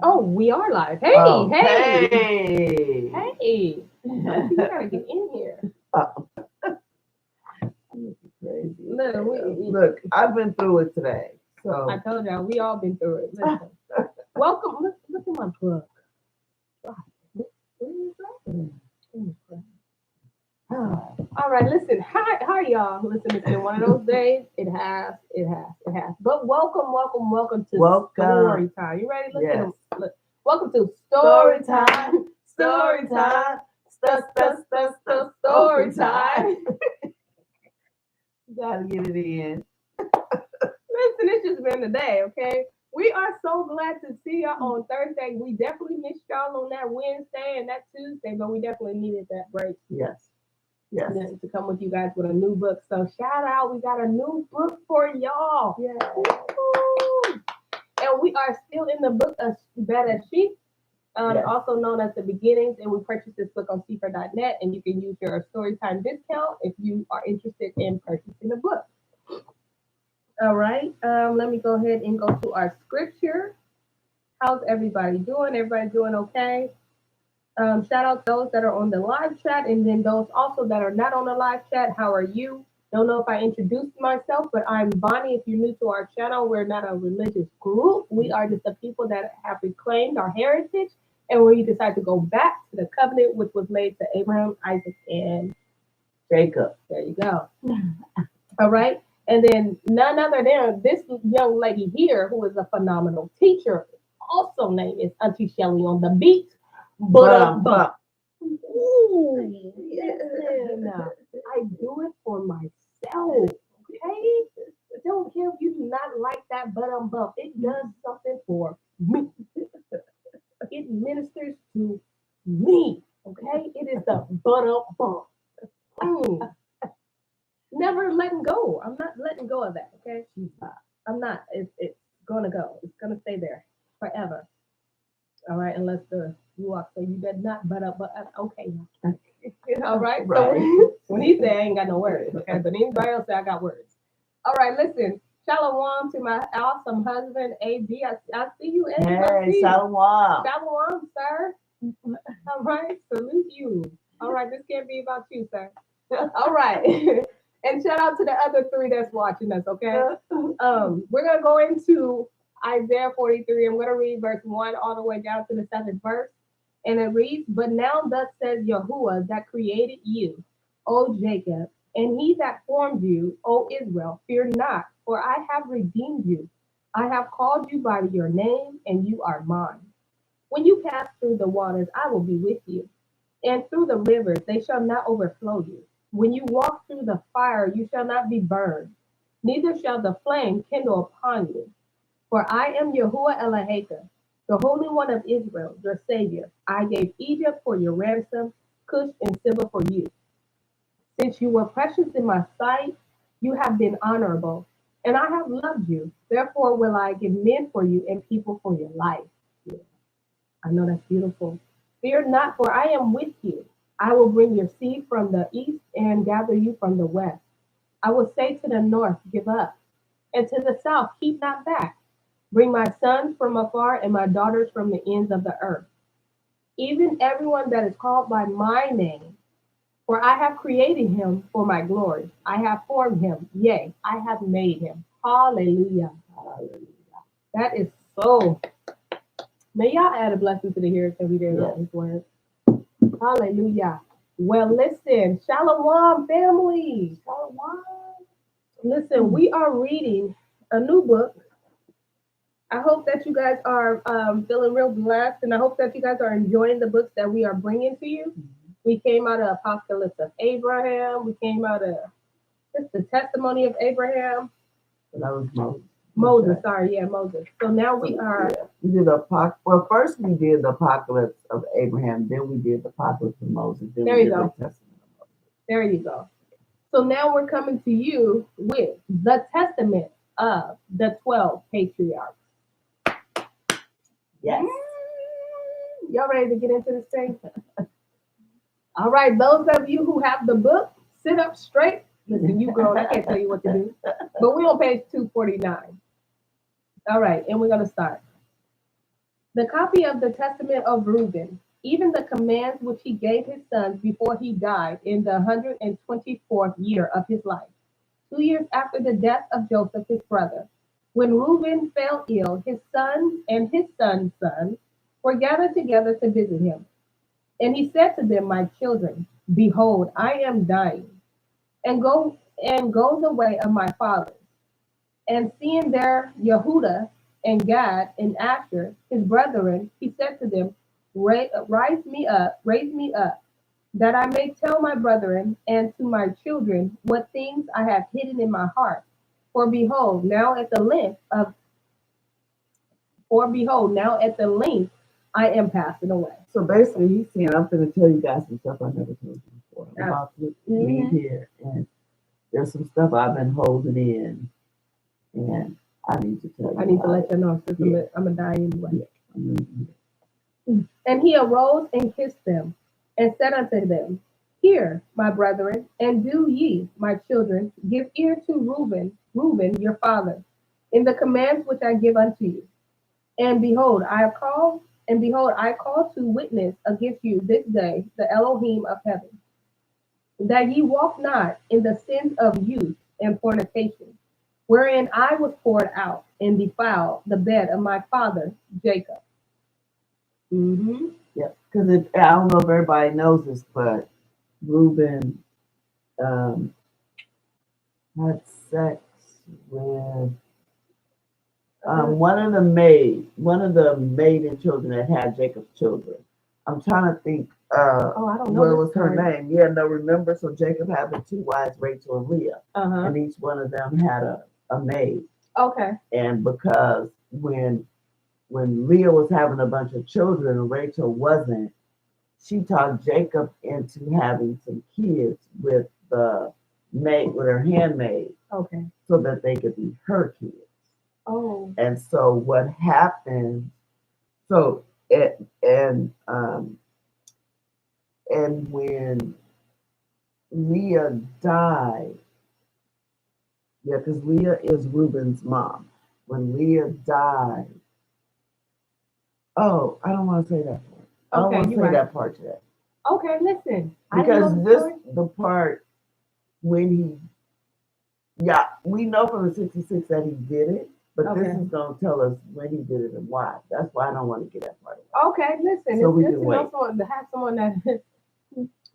Oh, we are live. Hey, Oh, hey, hey. hey. You gotta get in here. Uh, Crazy. Look, Look, I've been through it today. I So told y'all, we all been through it. Listen, welcome. Look at my book. God, what is that? All right, listen. Hi, y'all. Listen, it's been one of those days. It has. But welcome to Story welcome. Time. You ready? Look at Yes. them. Look. Welcome to Story Story Time. time. Story time. Story Time. You gotta get it in. Listen, it's just been a day, okay? We are so glad to see y'all on Thursday. We definitely missed y'all on that Wednesday and that Tuesday, but we definitely needed that break Yes. Yes. to come with you guys with a new book. So shout out, we got a new book for y'all. Yeah. Woo! And we are still in the book of Better Sheep, Yes. also known as The Beginnings. And we purchased this book on St0ry.net, and you can use your Storytime discount if you are interested in purchasing the book. All right. Let me go ahead and go to our scripture. How's everybody doing? Everybody doing okay? Shout out to those that are on the live chat, and then those also that are not on the live chat. How are you? Don't know if I introduced myself, but I'm Bonnie. If you're new to our channel, we're not a religious group. We are just the people that have reclaimed our heritage, and we decide to go back to the covenant which was made to Abraham, Isaac, and Jacob. there you go. All right. And then none other than this young lady here, who is a phenomenal teacher, also named is Auntie Shelly on the beat. But ooh, listen, I do it for myself. Okay. Don't care if you do not like that bump. It does something for me. It ministers to me. Okay. It is the bump. Mm. Never letting go. I'm not letting go of that. Okay. I'm not. It's gonna go. It's gonna stay there forever. All right, unless the Ruach say you did not, but okay. All right. So Right. when he said I ain't got no words, okay, but anybody else say I got words. All right, listen. Shalom to my awesome husband, AB. I see you, AB. I Hey, see you. Shalom. Shalom, sir. All right, salute you. All right, this can't be about you, sir. All right. And shout out to the other three that's watching us, okay? We're gonna go into Isaiah 43. I'm gonna read verse 1 all the way down to the seventh verse. And it reads, But now thus says Yahuwah that created you, O Jacob, and he that formed you, O Israel, fear not, for I have redeemed you. I have called you by your name, and you are mine. When you pass through the waters, I will be with you, and through the rivers, they shall not overflow you. When you walk through the fire, you shall not be burned, neither shall the flame kindle upon you. For I am Yahuwah Eloheka, the Holy One of Israel, your Savior. I gave Egypt for your ransom, Cush and Seba for you. Since you were precious in my sight, you have been honorable, and I have loved you. Therefore will I give men for you and people for your life. I know that's beautiful. Fear not, for I am with you. I will bring your seed from the east and gather you from the west. I will say to the north, Give up, and to the south, Keep not back. Bring my sons from afar and my daughters from the ends of the earth, even everyone that is called by my name. For I have created him for my glory. I have formed him. Yea, I have made him. Hallelujah. Hallelujah. That is so. May y'all add a blessing to the hearers every day of his word. Hallelujah. Well, listen, Shalom family. Shalom. Listen, we are reading a new book. I hope that you guys are feeling real blessed, and I hope that you guys are enjoying the books that we are bringing to you. We came out of Apocalypse of Abraham. We came out of just the testimony of Abraham. That was Moses. Moses, sorry, yeah, Moses. So now we are. Yeah. We did well, first we did the apocalypse of Abraham, then we did the apocalypse of Moses, then There we you did go. the testament of Moses. There you go. So now we're coming to you with the testament of the 12 patriarchs. Yes. Y'all ready to get into this thing? All right, those of you who have the book, sit up straight. Listen, you grown, I can't tell you what to do. But we're on page 249. All right, and we're going to start. The copy of the testament of Reuben, even the commands which he gave his sons before he died in the 124th year of his life, 2 years after the death of Joseph his brother. When Reuben fell ill, his sons and his sons' sons were gathered together to visit him. And he said to them, my children, behold, I am dying, and go the way of my fathers. And seeing there Yehuda and Gad and Asher, his brethren, he said to them, raise me up, that I may tell my brethren and to my children what things I have hidden in my heart. For behold, now at the length of, for behold, now at the length I am passing away. So basically, he's saying, I'm going to tell you guys some stuff I never told you before. I'm about to leave Mhm. here, and there's some stuff I've been holding in, and I need to tell you. I need to about let it. you know, since Yeah. I'm gonna die anyway. Yeah, I'm gonna do And he arose and kissed them, and said unto them, hear, my brethren, and do ye, my children, give ear to Reuben your father, in the commands which I give unto you. And behold, I call to witness against you this day the Elohim of heaven, that ye walk not in the sins of youth and fornication, wherein I was poured out and defiled the bed of my father Jacob. Mm-hmm. Yeah, because I don't know if everybody knows this, but Reuben um, had sex with one of the maiden children that had Jacob's children. I'm trying to think Oh, I don't know what this was her story. name. Yeah, no, remember? So Jacob had the two wives, Rachel and Leah, Uh-huh. and each one of them had a maid. Okay. And because when Leah was having a bunch of children and Rachel wasn't, she talked Jacob into having some kids with the maid, with her handmaid, Okay. so that they could be her kids. Oh. And so what happened? So it and when Leah died, yeah, because Leah is Reuben's mom. When Leah died, oh, I don't want to say that part. I don't Okay, want to you're say right. that part today Okay, listen. I didn't because know the this story. the part when yeah, we know from the 66 that he did it, but this Okay. is going to tell us when he did it and why. That's why I don't want to get that part of Okay, listen. So It's we good can to wait. know someone to have someone that.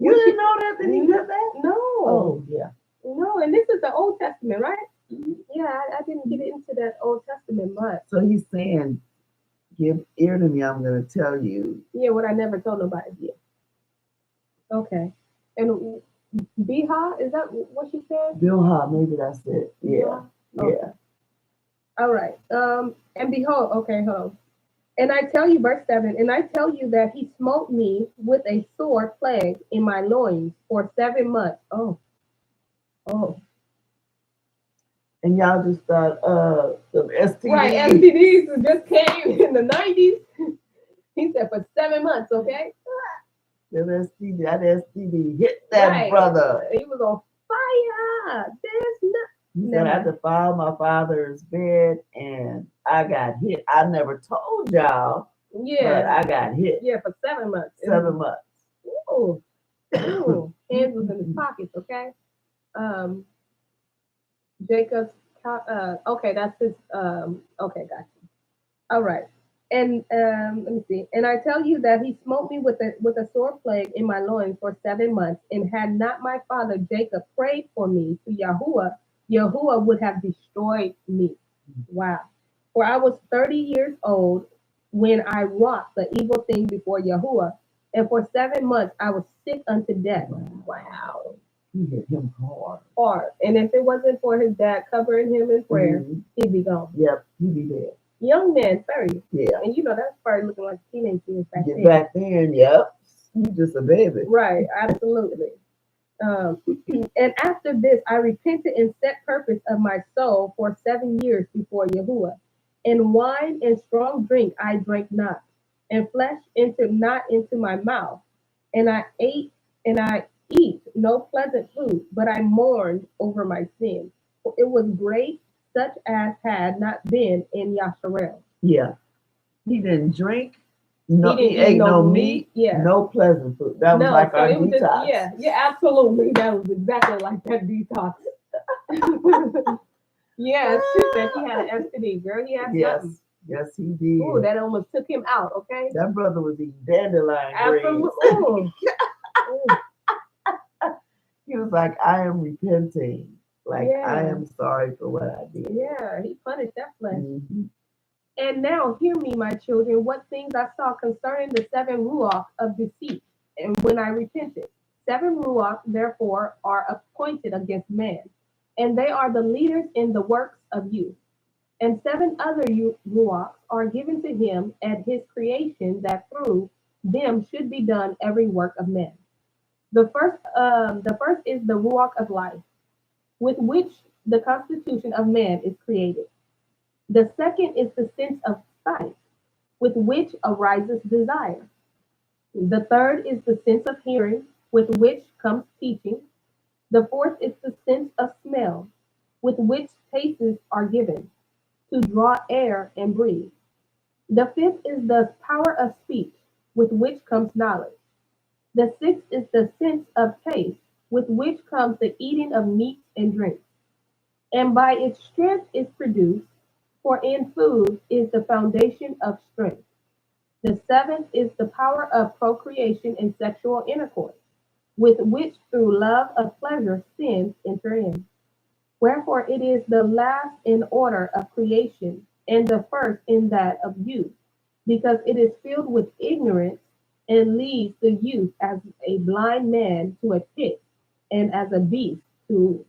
You didn't know that he did that? No. Oh, yeah. No, and this is the Old Testament, right? Yeah, I didn't get into that Old Testament much. So he's saying, give ear to me, I'm going to tell you. Yeah, what I never told nobody. Yeah. Okay. And Biha, is that what she said? Bilhah, maybe that's it. Yeah. Okay. Yeah. All right. And behold, okay, hold on. And I tell you, verse 7, and I tell you that he smote me with a sore plague in my loins for 7 months. Oh. And y'all just thought, the STD. Right, STDs just came in the 90s. He said for 7 months, okay? That STD hit that Right. brother. He was on fire. There's not. He said, I defiled my father's bed and I got hit. I never told y'all, but Yeah. I got hit. Yeah, for 7 months. 7 months. Ooh. Ooh. Hands was in his pockets, okay? Um, Jacob's, okay, that's his, okay, gotcha. All right. And let me see. And I tell you that he smote me with a sore plague in my loins for 7 months, and had not my father Jacob prayed for me to Yahuwah, Yahuwah would have destroyed me. Wow. For I was 30 years old when I wrought the evil thing before Yahuwah, and for 7 months I was sick unto death. Wow. He hit him hard. Hard. And if it wasn't for his dad covering him in prayer, he'd be gone. Yep, he'd be dead. Young man, 30. Yeah. And you know, that's probably looking like teenage years back then. Back then, yep. You just a baby. Right, absolutely. And after this, I repented and set purpose of my soul for 7 years before Yahuwah. And wine and strong drink I drank not, and flesh into not into my mouth. And I eat no pleasant food, but I mourned over my sin. For it was great, such as had not been in Yasharel. Yeah. He didn't drink. No, He he didn't eat ate no no meat. meat. Yeah. No pleasant food. That was No, like so our it was just, detox. yeah, absolutely. That was exactly like that detox. Yeah, she said he had an STD, girl. He had something. Yes, he did. Ooh, that almost took him out, okay? That brother was eating dandelion Absolutely. greens. Ooh. He was like, I am repenting. Like, I Yeah. am sorry for what I did. Yeah, he punished that flesh. Mhm. And now hear me, my children, what things I saw concerning the seven ruach of deceit, and when I repented. Seven ruach, therefore, are appointed against man, and they are the leaders in the works of youth. And seven other ruachs are given to him at his creation, that through them should be done every work of men. The first is the ruach of life, with which the constitution of man is created. The second is the sense of sight, with which arises desire. The third is the sense of hearing, with which comes teaching. The fourth is the sense of smell, with which tastes are given, to draw air and breathe. The fifth is the power of speech, with which comes knowledge. The sixth is the sense of taste, with which comes the eating of meats and drinks. And by its strength is produced, for in food is the foundation of strength. The seventh is the power of procreation and sexual intercourse, with which through love of pleasure sins enter in. Wherefore it is the last in order of creation, and the first in that of youth, because it is filled with ignorance, and leads the youth as a blind man to a pit, and as a beast to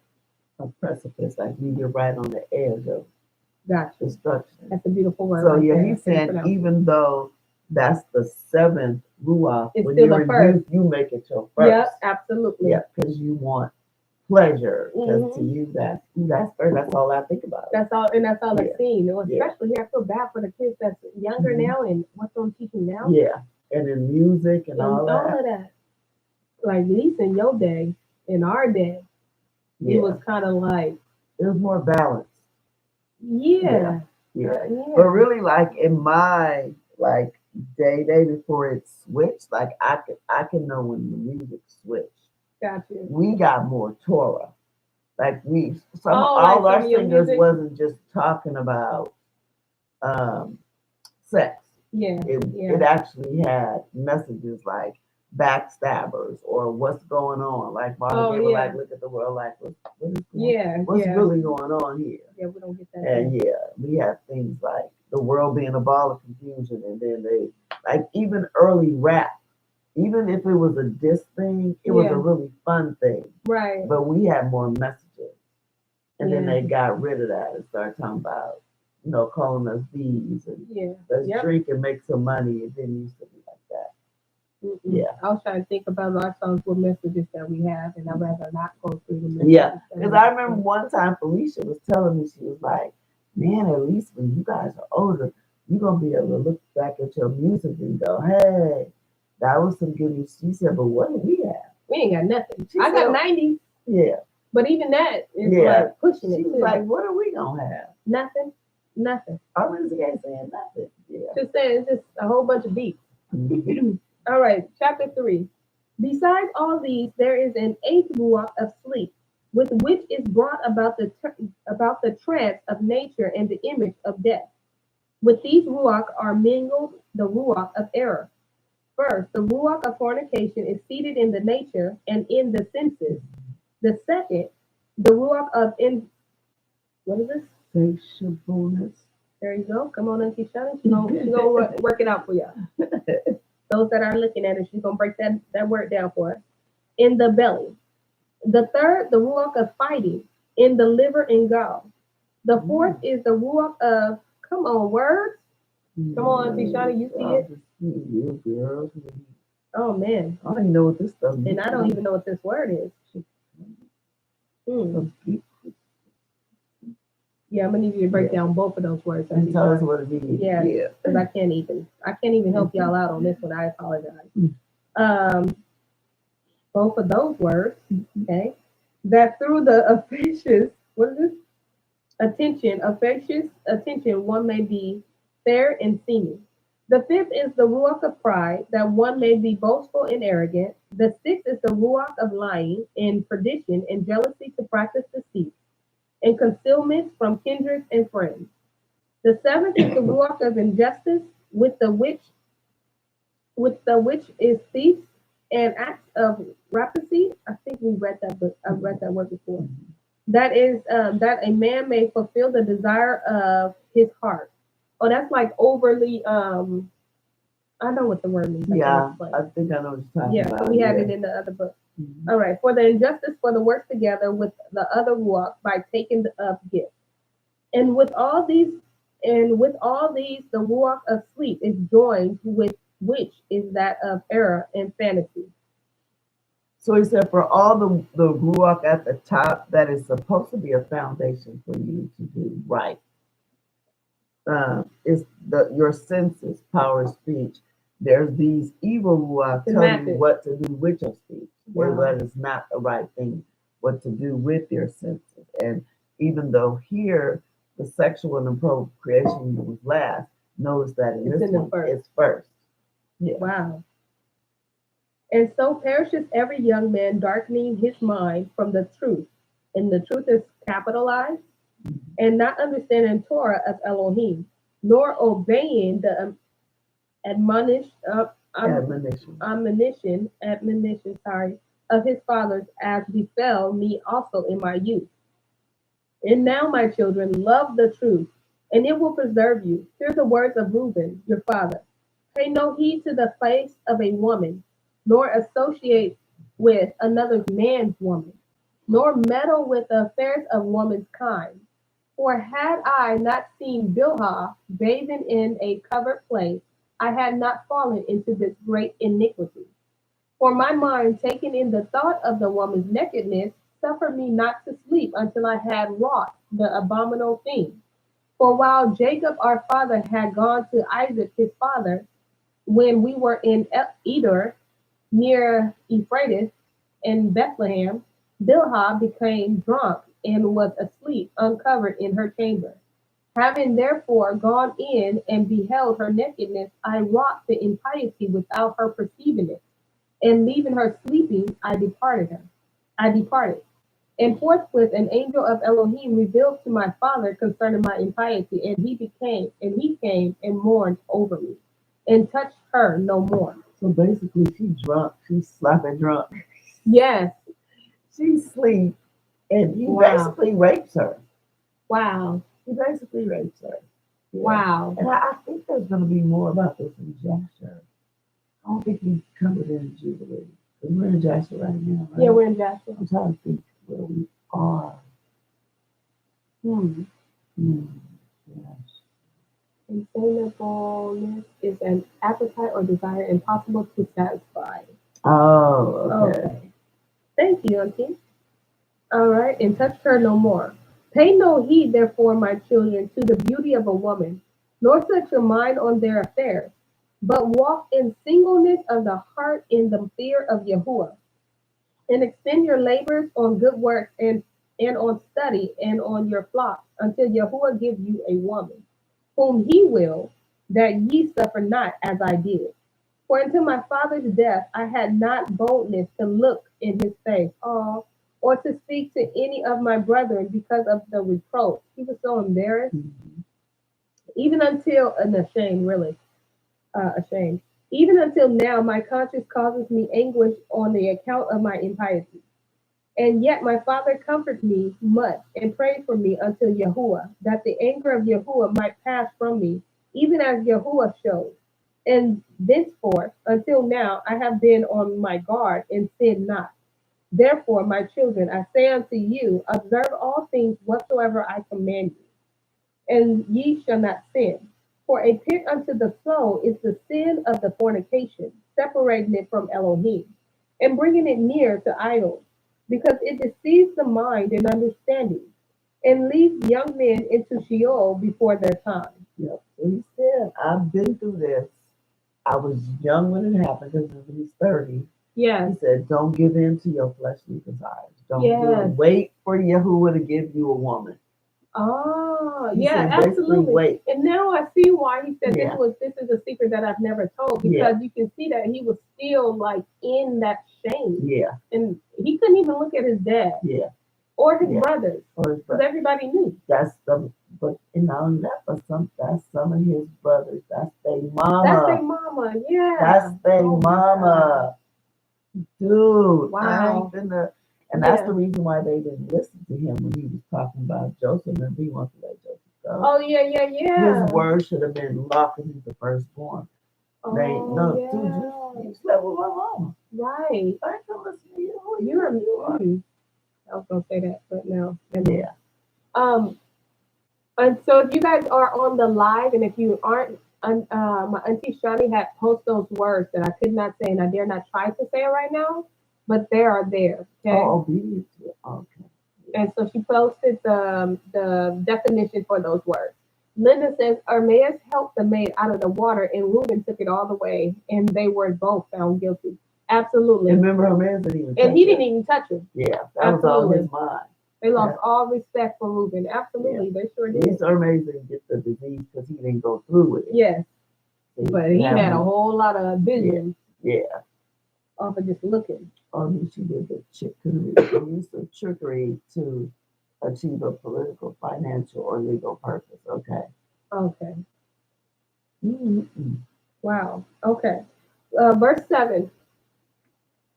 A precipice, like you're right on the edge of gotcha. destruction. That's a beautiful word. So right yeah, there. he's saying even though that's the seventh ruach, It's when still you're the in first. youth, you make it your first. Yep, absolutely. Yeah, because you want pleasure. Because to Mhm. you, that's first. That's all I think about. That's all, and that's all I've Yeah. seen. Yeah. Especially here, I feel bad for the kids that's younger Mhm. now and what's on teaching now. Yeah, and in music and all that. of that. Like at least in your day, in our day, Yeah, it was kind of like, it was more balanced. yeah, Yeah, yeah. but really, like in my like day before it switched, like I can know when the music switched. Gotcha. We got more Torah. Like Oh, all like our some of your singers music? wasn't just talking about um sex. Yeah, It yeah. actually had messages like backstabbers or what's going on. Like Marvin Oh, Gaye would yeah. like look at the world like Yeah, what's yeah. really going on here? Yeah, we don't get that. And yeah, we have things like the world being a ball of confusion, and then they like even early rap. Even if it was a diss thing, it was Yeah. a really fun thing. Right. But we had more messages. And then Yeah. they got rid of that and started talking about, calling us thieves and Yeah. let's Yep. drink and make some money. It didn't used to be like that. Mm-mm. Yeah. I was trying to think about our songs with messages that we have, and I'd rather not go through the messages. Yeah. Because I remember one time Felicia was telling me, she was like, man, at least when you guys are older, you're going to be able to look back at your music and go, hey, that was some good news. She said, but what do we have? We ain't got nothing. She I got said, 90s. Yeah. But even that is Yeah. like pushing it. She was too. like, what are we going to have? Nothing. Nothing. Our music ain't saying nothing. Yeah. Just saying, it's just a whole bunch of beats. Mhm. All right, chapter 3. Besides all these, there is an eighth ruach of sleep, with which is brought about the trance of nature and the image of death. With these ruach are mingled the ruach of error. First, the ruach of fornication is seated in the nature and in the senses. The second, the ruach of what is this? Insatiableness. There you go. Come on, Auntie Shana. She's gonna work it out for y'all. Those that are looking at it, she's gonna break that word down for us. In the belly. The third, the ruach of fighting in the liver and gall. The fourth is the ruach of, come on, words. Come on, Auntie Shana, you see it? You girl. Oh man. I don't even know what this stuff means. And I don't even know what this word is. Yeah, I'm gonna need you to break down both of those words. And tell us what it means. Yeah, because I can't even help y'all out on this one. I apologize. Both of those words, okay, that through the affectious, what is this? Affectious attention, one may be fair and seeming. The fifth is the Ruach of pride, that one may be boastful and arrogant. The sixth is the Ruach of lying and perdition and jealousy to practice deceit and concealment from kindred and friends. The seventh is the Ruach of injustice, with the which is thieves and acts of rapacity. I think we read that book. I've read that word before. That is that a man may fulfill the desire of his heart. Oh, that's like overly. I know what the word means. Yeah, I think I know what you're talking Yeah, about. so we had Yeah. it in the other book. Mhm. All right. For the injustice for the works together with the other Ruach by taking the of gift. And with all these, the Ruach of sleep is joined with which is that of error and fantasy. So he said, for all the ruach at the top, that is supposed to be a foundation for you to do right. Is your senses, power of speech. There's these evil ruach telling you what to do with your speech, where that is not the right thing, what to do with your senses. And even though here the sexual and the procreation was last, notice that in It's this in the one first. it's first. Yeah. Wow. And so perishes every young man, darkening his mind from the truth. And the truth is capitalized, and not understanding Torah of Elohim, nor obeying the admonish, uh, Admonition. admonition, of his fathers, as befell me also in my youth. And now, my children, love the truth, and it will preserve you. Hear the words of Reuben, your father. Pay no heed to the face of a woman, nor associate with another man's woman, nor meddle with the affairs of woman's kind. For had I not seen Bilhah bathing in a covered place, I had not fallen into this great iniquity. For my mind, taken in the thought of the woman's nakedness, suffered me not to sleep until I had wrought the abominable thing. For while Jacob our father had gone to Isaac his father, when we were in Edor, near Euphrates in Bethlehem, Bilhah became drunk and was asleep uncovered in her chamber. Having therefore gone in and beheld her nakedness, I wrought the impiety without her perceiving it, and leaving her sleeping, I departed. And forthwith an angel of Elohim revealed to my father concerning my impiety, and he came and mourned over me, and touched her no more. So basically, she's drunk. She's slapping drunk. Yes. She sleep, and he Wow. basically rapes her. Wow. He basically rapes her. Yeah. Wow. And I think there's going to be more about this in Jasher. I don't think he's covered in Jubilee. Because we're in Jasher right now, right? Yeah, we're in Joshua. I'm trying to think where we are. Hmm. Yes. Insanableness is an appetite or desire impossible to satisfy. Oh, okay. Okay. Thank you, Auntie. All right, and touch her no more. Pay no heed, therefore, my children, to the beauty of a woman, nor set your mind on their affairs, but walk in singleness of the heart in the fear of Yahuwah, and extend your labors on good works and on study and on your flocks, until Yahuwah give you a woman, whom he will, that ye suffer not as I did. For until my father's death, I had not boldness to look in his face, or to speak to any of my brethren because of the reproach. He was so embarrassed, Mhm. even until, and ashamed, really, ashamed. Even until now, my conscience causes me anguish on the account of my impiety. And yet my father comforted me much and prayed for me until Yahuwah, that the anger of Yahuwah might pass from me, even as Yahuwah showed. And thenceforth, until now, I have been on my guard and sinned not. Therefore, my children, I say unto you, observe all things whatsoever I command you, and ye shall not sin. For a pit unto the soul is the sin of the fornication, separating it from Elohim, and bringing it near to idols, because it deceives the mind and understanding, and leads young men into Sheol before their time. Yep. So he said, I've been through this. I was young when it happened because he's 30. Yes. He said, don't give in to your fleshly desires. Don't do Yes. it. Wait for Yahuwah to give you a woman. Oh, He yeah, said, basically, absolutely. wait. And now I see why he said Yeah. this is a secret that I've never told, Yeah. because you can see that he was still like in that shame. Yeah. And he couldn't even look at his dad Yeah. or his Yeah. brothers, because everybody knew. That's the, but and not only that, but that's some of his brothers. That's their mama. That's their mama, yeah. That's their Oh my mama. Dude, I Wow. ain't gonna, and that's Yeah. the reason why they didn't listen to him when he was talking about Joseph, and he wants to let Joseph go. Oh yeah, yeah, yeah. His word should have been locking him the firstborn. Oh, They no, yeah. dude, you slept with my mama. Right. I ain't gonna listen to you. You're I was gonna say that, but no. Never mind. Yeah. And so if you guys are on the live, and if you aren't, my auntie Shani had post those words that I could not say, and I dare not try to say it right now, but they are there. Okay. Oh, obedience. Okay. And so she posted the definition for those words. Linda says, Armaeus helped the maid out of the water, and Reuben took it all the way, and they were both found guilty. Absolutely. And remember, Armaeus didn't even touch And he her. didn't even touch her. Yeah, that was all Absolutely. his mind. They lost all respect for Reuben. Absolutely, they sure At did. least Armaeus didn't get the disease because he didn't go through with it. Yes, So but he had a whole lot of vision Yeah. off of just looking. Oh, she did the trickery. She used the trickery to achieve a political, financial, or legal purpose. Okay. Okay. Mm-hmm. Wow. Okay. Verse 7.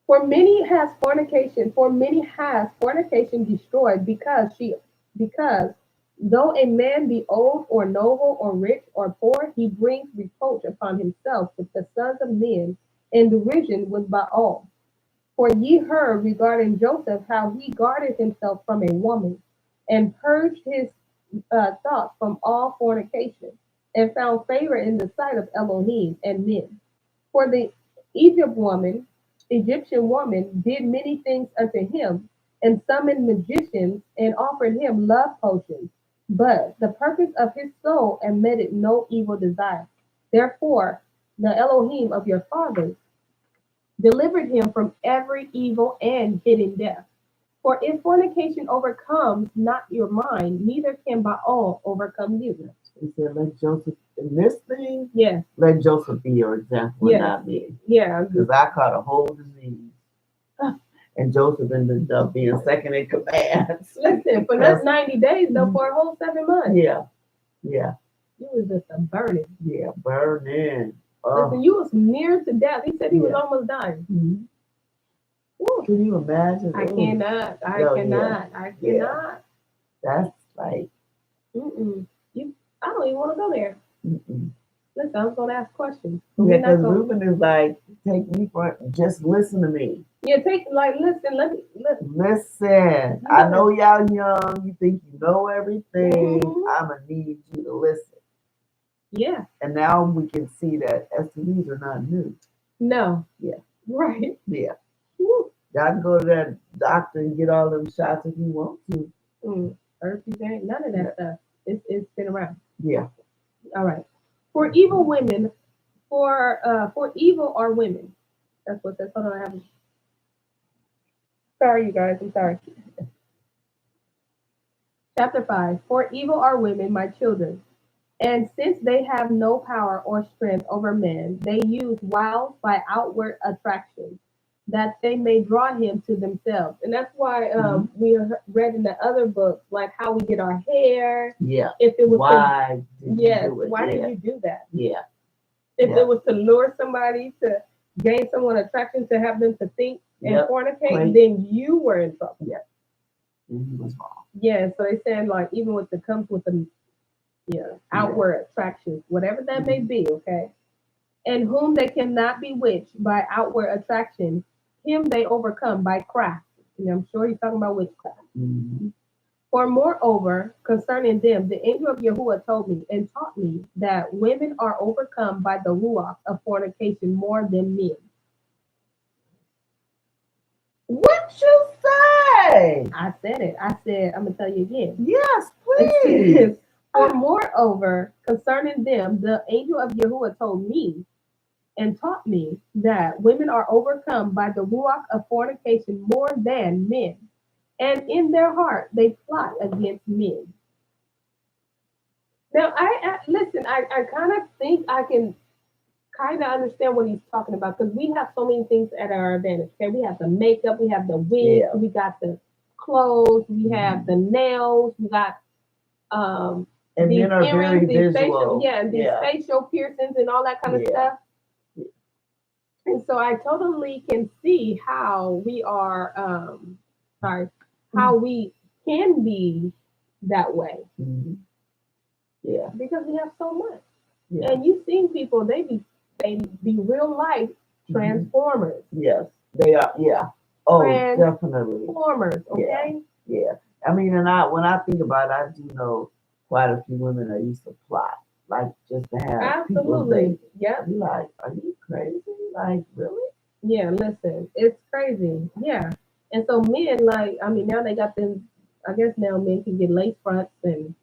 For many has fornication destroyed, because though a man be old or noble or rich or poor, he brings reproach upon himself with the sons of men, and derision with by all. For ye heard regarding Joseph how he guarded himself from a woman, and purged his thoughts from all fornication, and found favor in the sight of Elohim and men. For the Egypt woman, Egyptian woman did many things unto him, and summoned magicians, and offered him love potions. But the purpose of his soul admitted no evil desire. Therefore, the Elohim of your fathers delivered him from every evil and hidden death. For if fornication overcomes not your mind, neither can Baal overcome you. He said, let Joseph, in this thing, Yes. let Joseph be your example, Yes. and not me. Yeah. Because I caught a whole disease. And Joseph ended up being second in command. Listen, for that's 90 days, though, for a whole 7 months. Yeah. Yeah. You was just a burning. Yeah, burning. Listen, you was near to death. He said he was almost dying. Mm-hmm. Can you imagine? I cannot. I cannot. Yeah. That's like. I don't even want to go there. Mm-mm. Listen, I was going to ask questions. Yeah, because Reuben is like, take me for, just listen to me. Yeah, listen, let me listen. Listen, I know y'all young, you think you know everything. I'm going to need you to listen. Yeah. And now we can see that STDs are not new. No. Yeah. Right. Yeah. Woo. Y'all can go to that doctor and get all them shots if you want to. Herpes, none of that stuff. It's been around. Yeah. All right. For evil women, for evil are women. That's what that's. Hold on, I have. Sorry, you guys. I'm sorry. Chapter 5. For evil are women, my children, and since they have no power or strength over men, they use wiles by outward attraction, that they may draw him to themselves. And that's why we read in the other books, like how we get our hair. Yeah. If it was why did you do it? Why did you do that? Yeah. If it was to lure somebody, to gain someone attraction, to have them to think and fornicate, then you were in trouble. Yeah. And he was wrong. Yeah. So they saying like even with the comes with the outward attractions, whatever that may be, okay. And whom they cannot bewitch by outward attraction, him they overcome by craft. And I'm sure he's talking about witchcraft. For moreover, concerning them, the angel of Yahuwah told me and taught me that women are overcome by the Ruach of fornication more than men. What you say? I said it. I said, I'm going to tell you again. Yes, please. For moreover, concerning them, the angel of Yahuwah told me and taught me that women are overcome by the Ruach of fornication more than men. And in their heart, they plot against men. Now, listen. I kind of think I can kind of understand what he's talking about because we have so many things at our advantage. Okay, we have the makeup, we have the wig, Yeah. we got the clothes, we have Mhm. the nails, we got um And these men are very earrings, these facial, visual. yeah, and these Yeah. facial piercings and all that kind of Yeah. stuff. And so I totally can see how we are, sorry, how we can be that way Mhm. Yeah. because we have so much. Yeah. And you've seen people, they be real life Mhm. transformers. Yes. They are. Yeah. Oh, definitely. Transformers, okay? Yeah. I mean, and when I think about it, I do know quite a few women that used to plot, like just to have people Absolutely. date. Yep. You like, are you crazy? Like, really? Yeah, listen, it's crazy. Yeah. And so men, like, I mean, now they got them, I guess now men can get lace fronts and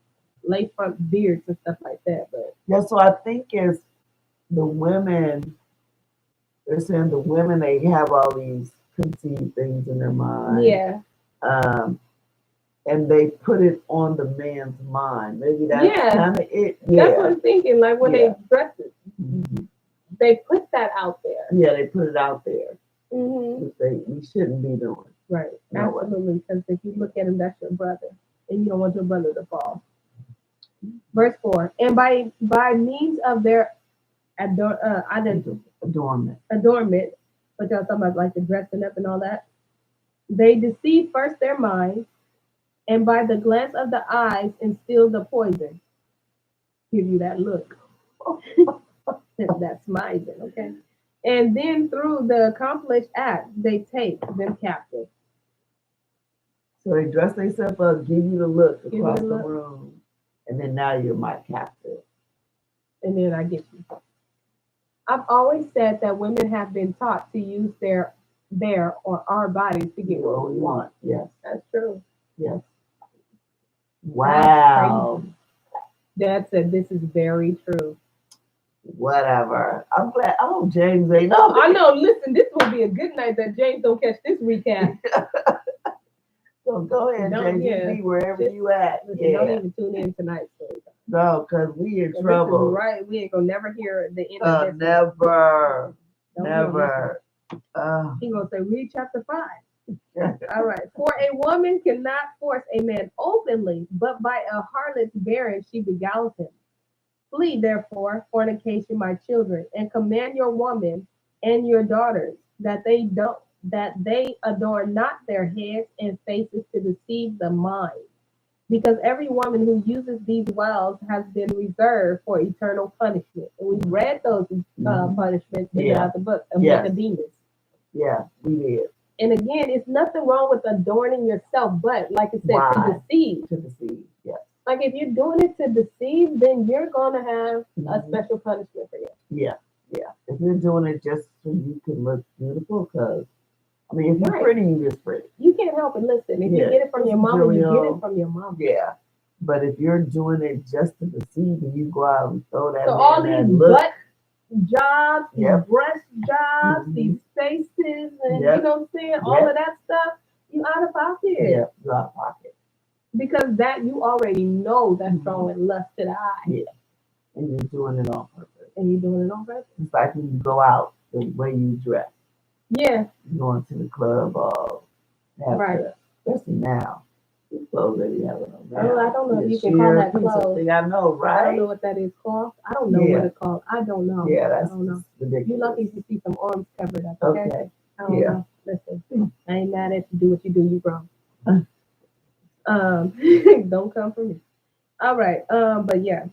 lace front beards and stuff like that. But Yeah. So I think it's the women. They're saying the women they have all these conceived things in their mind. yeah, Um, and they put it on the man's mind. Maybe that's Yeah. kind of it. that's what Yeah. I'm thinking. Like when Yeah. they dress it, Mhm. they put that out there. Yeah, they put it out there, Hmm which we shouldn't be doing. Right. No way. Absolutely. Because if you look at him, that's your brother, and you don't want your brother to fall. Verse 4. And by means of their Adornment. adornment, what y'all talking about, like the dressing up and all that, they deceive first their minds, and by the glance of the eyes instill the poison. Give you that look. That's smizing, okay? And then through the accomplished act, they take them captive. So they dress themselves up, give you the look Give you across the the look. room, and then now you're my captive. And then I get you. I've always said that women have been taught to use their or our bodies to get what we want. Yes. That's true. Yes. That's Wow. crazy. Dad said this is very true. Whatever. I'm glad. Oh, James ain't know. I know. Listen, this will be a good night that James don't catch this recap. So go ahead, Don't- James. yeah. You be wherever Just- you at. Listen, don't Yeah. even tune in tonight. Story time. No, because we in This is trouble. right. We ain't gonna never hear the end of this. Never. Don't Never. He gonna say read chapter 5. All right. For a woman cannot force a man openly, but by a harlot's bearing she beguiles him. Flee therefore fornication, my children, and command your woman and your daughters that they adorn not their heads and faces to deceive the mind. Because every woman who uses these wiles has been reserved for eternal punishment. And we read those punishments throughout the book of Nicodemus. Yeah, we did. And again, it's nothing wrong with adorning yourself, but like I said, to deceive. To deceive, yes. Like if you're doing it to deceive, then you're gonna have a special punishment for you. Yeah, yeah. If you're doing it just so you can look beautiful, because I mean, if you're pretty, you're just pretty. You can't help it. Listen, if you get it from your mama, you get it from your mama. Yeah. But if you're doing it just to deceive and you go out and throw that, so all these butt jobs, these breast jobs, these faces, and you know what I'm saying, all of that stuff, you out of pocket. Yeah, you out of pocket. Because that you already know that's drawing lust to the eye. Yeah. And you're doing it on purpose. And you're doing it on purpose. It's like when you go out, the way you dress. Yeah. Going to the club or especially now. These clothes that you have on now. I don't know if you can call that clothes. I know, right? I don't know what that is called. I don't know what it's called. I don't know. Yeah, that's I don't know. ridiculous. You're lucky to see some arms covered up, okay? I don't Yeah. know. Listen, I ain't mad at you. Do what you do. You grown. Don't come for me. All right. But yeah.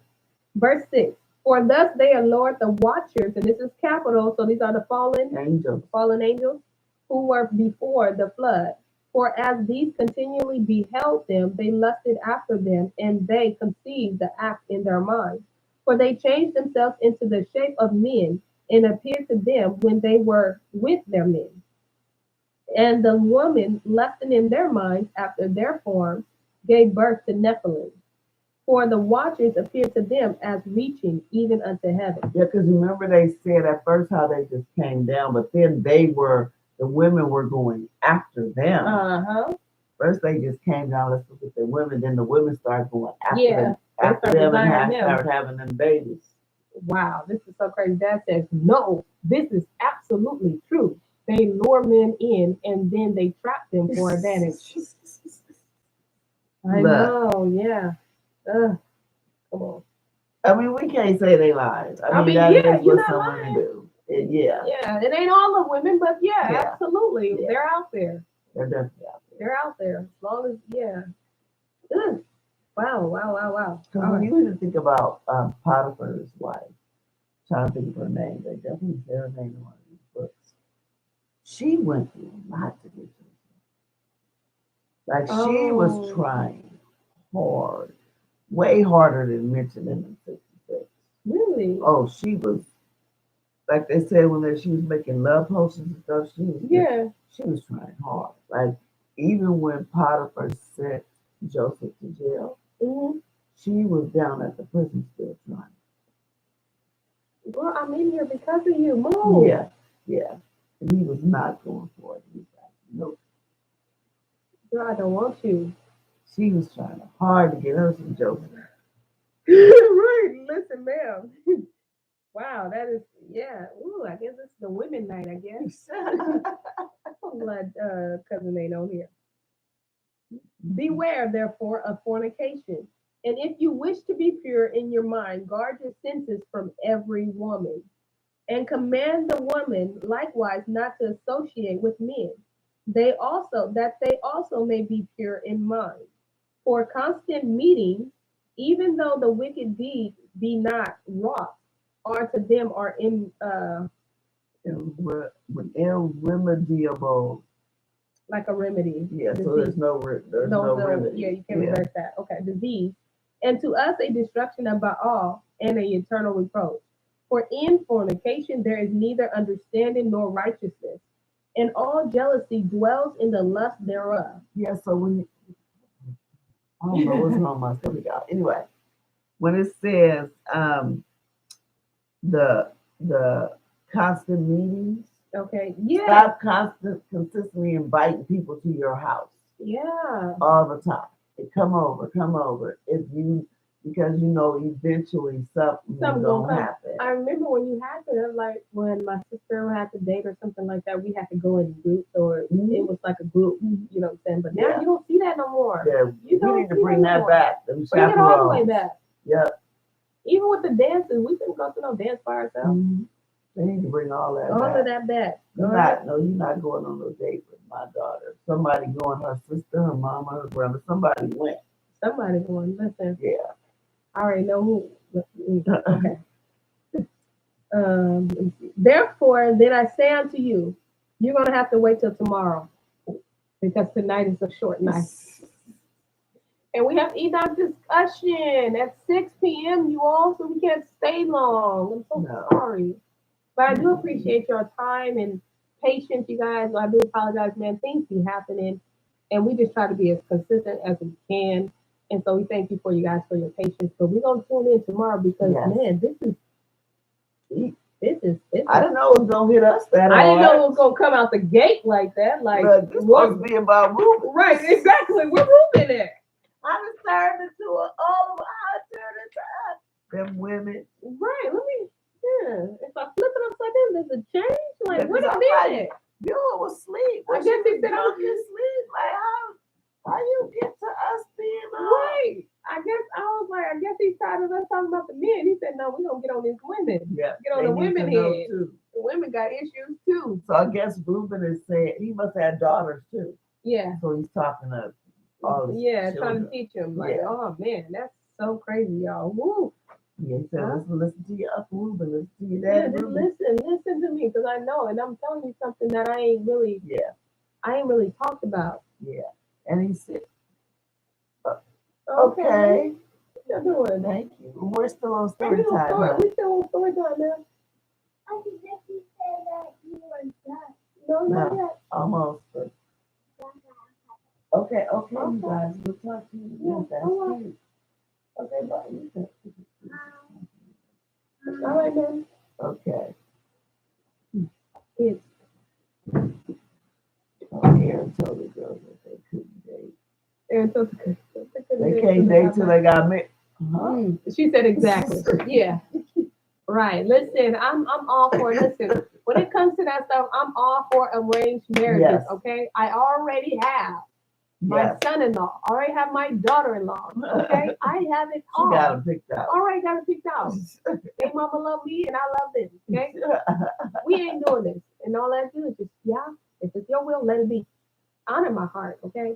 Verse 6. For thus they allured the watchers, and this is capital, so these are the fallen angels who were before the flood. For as these continually beheld them, they lusted after them, and they conceived the act in their minds. For they changed themselves into the shape of men, and appeared to them when they were with their men. And the woman, lusting in their minds after their forms, gave birth to Nephilim. For the watchers appeared to them as reaching even unto heaven. Yeah, because remember they said at first how they just came down, but then the women were going after them. first they just came down, let's look at the women, then the women started going after Yeah, them, they after started them and desiring them. started having them babies. Wow, this is so crazy. Dad says, no, this is absolutely true. They lure men in and then they trap them for advantage. I Look. know, yeah. Come on. I mean, we can't say they lied. I mean, yeah, that is you're what not some lying. women do. Yeah. Yeah, it ain't all the women, but yeah, Yeah. absolutely. Yeah. They're out there. They're definitely out there. They're out there. As long as, yeah. Ugh. Wow. Because when you even think about Potiphar's wife, trying to think of her name, they definitely say her name in one of these books. She went through a lot to get to her. Like she was trying hard, way harder than mentioned in the 66. Really? Oh, she was, like they said when she was making love potions and stuff, she was trying hard. Like even when Potiphar sent Joseph to jail, she was down at the prison still trying. Well, I'm in here because of you. Move. Yeah. And he was not going for it. He was like, nope. Girl, I don't want you. She was trying hard to get her some Joseph. Right. Listen, ma'am. Wow, that is, yeah. Ooh, I guess it's the women night, I guess. I'm glad cousin ain't on here. Beware, therefore, of fornication. And if you wish to be pure in your mind, guard your senses from every woman. And command the woman likewise not to associate with men. They also may be pure in mind. For constant meetings, even though the wicked deed be not wrought, are to them are irremediable. Like a remedy. Yeah, disease. so there's no remedy. Yeah, you can't reverse that. Okay, disease. And to us a destruction of Baal and an eternal reproach. For in fornication there is neither understanding nor righteousness, and all jealousy dwells in the lust thereof. Yeah, so when I don't know what's wrong with my stomach, y'all. Anyway, when it says the constant meetings, okay, yeah, stop consistently inviting people to your house. Yeah, all the time. They come over. If you because you know eventually something gonna happen. I remember when you had to, like when my sister had to date or something like that, we had to go in groups or it was like a group, you know what I'm saying? But now you don't see that no more. Yeah, we need to bring that back. Bring it all the way back. Yep. Even with the dances, we couldn't go to no dance by ourselves. They need to bring all that back. All of that back. You're not going on no date with my daughter. Somebody going, her sister, her mama, her brother, somebody went. Somebody going, listen. Yeah. I already know who. Okay. Therefore, then I say unto you, you're going to have to wait till tomorrow because tonight is a short night. And we have Enoch discussion at 6 p.m. You all, so we can't stay long. I'm so sorry. But I do appreciate your time and patience, you guys. I do apologize, man. Things be happening. And we just try to be as consistent as we can. And so we thank you for you guys for your patience. But we're going to tune in tomorrow because, man, this is. I didn't know it was gonna hit us that hard. I didn't know it was gonna come out the gate like that. Like this supposed to be about Ruben. Right, exactly. We're Ruben it. I just turned into all of I turned into us. Them women. Right. If I flip it upside down, there's a change. Like what a minute. You was asleep. I guess he said I was asleep. Like how you get to us being right. I guess he's tired of us talking about the men. He said, no, we're gonna get on these women. Yeah. Get on the women head. The women got issues too. So I guess Ruben is saying he must have daughters too. Yeah. So he's talking to all the children. Trying to teach them. Like, oh man, that's so crazy, y'all. Woo. Yeah, he said, listen to your Uncle Ruben, listen to your dad. Yeah, just listen to me, because I know, and I'm telling you something that I ain't really talked about. Yeah. And he said, okay. What you doing? Thank you. We're still on story time. We're still on story time now. I think you said that you were done. No, not yet. Almost. Okay, you guys. We'll talk to you. Okay, bye. All right, then. Okay. It's Aaron told the girls that they couldn't date. stayed till they got married. She said exactly. Yeah. Right. Listen, I'm all for listen. When it comes to that stuff, I'm all for arranged marriages. Yes. Okay. I already have my Yes. son-in-law. I already have my daughter-in-law. Okay. I have it She all. got them picked out. Already got it picked out. They mama love me and I love them. Okay. We ain't doing this. And all I do is just, if it's your will, let it be. Honor my heart. Okay.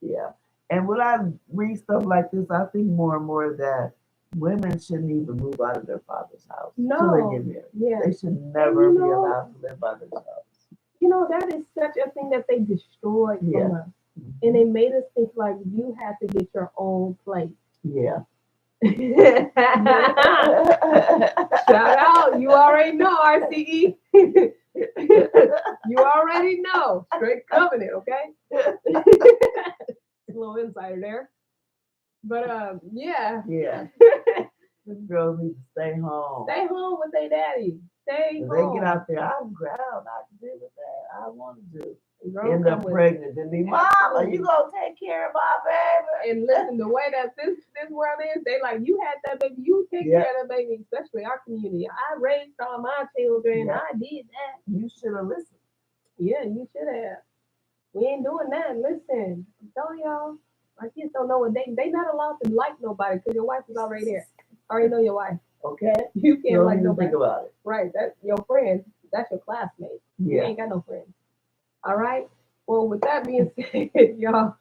Yeah. And when I read stuff like this, I think more and more that women shouldn't even move out of their father's house until they get married. Yeah. They should never be allowed to live by themselves. You know, that is such a thing that they destroyed from us. And they made us think like you had to get your own place. Yeah. Shout out. You already know, RCE. You already know. Straight covenant, okay? A little insider there. But yeah. Yeah. These girls need to stay home. Stay home with their daddy. Stay If home. they get out there, I'm ground. I can do with that. I want to do. Girl, End up pregnant. Then be, Mama, you gonna take care of my baby? And listen, the way that this world is, they like, you had that baby, you take care of that baby, especially our community. I raised all my children. I did that. You should have listened. Yeah, you should have. We ain't doing that. Listen, I'm telling y'all, our kids don't know what they not allowed to like nobody because your wife is already there. I already know your wife. Okay. You can't Don't like even nobody. think about it. Right. That's your friend. That's your classmate. You Yeah. ain't got no friends. All right. Well, with that being said, y'all,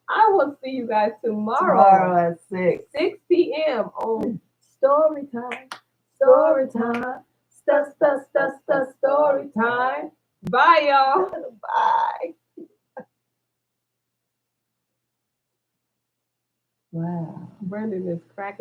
I will see you guys tomorrow at 6. 6 p.m. on Story Time. Story Time. Story Time. Bye, y'all. Bye. Wow. Brendan is cracking.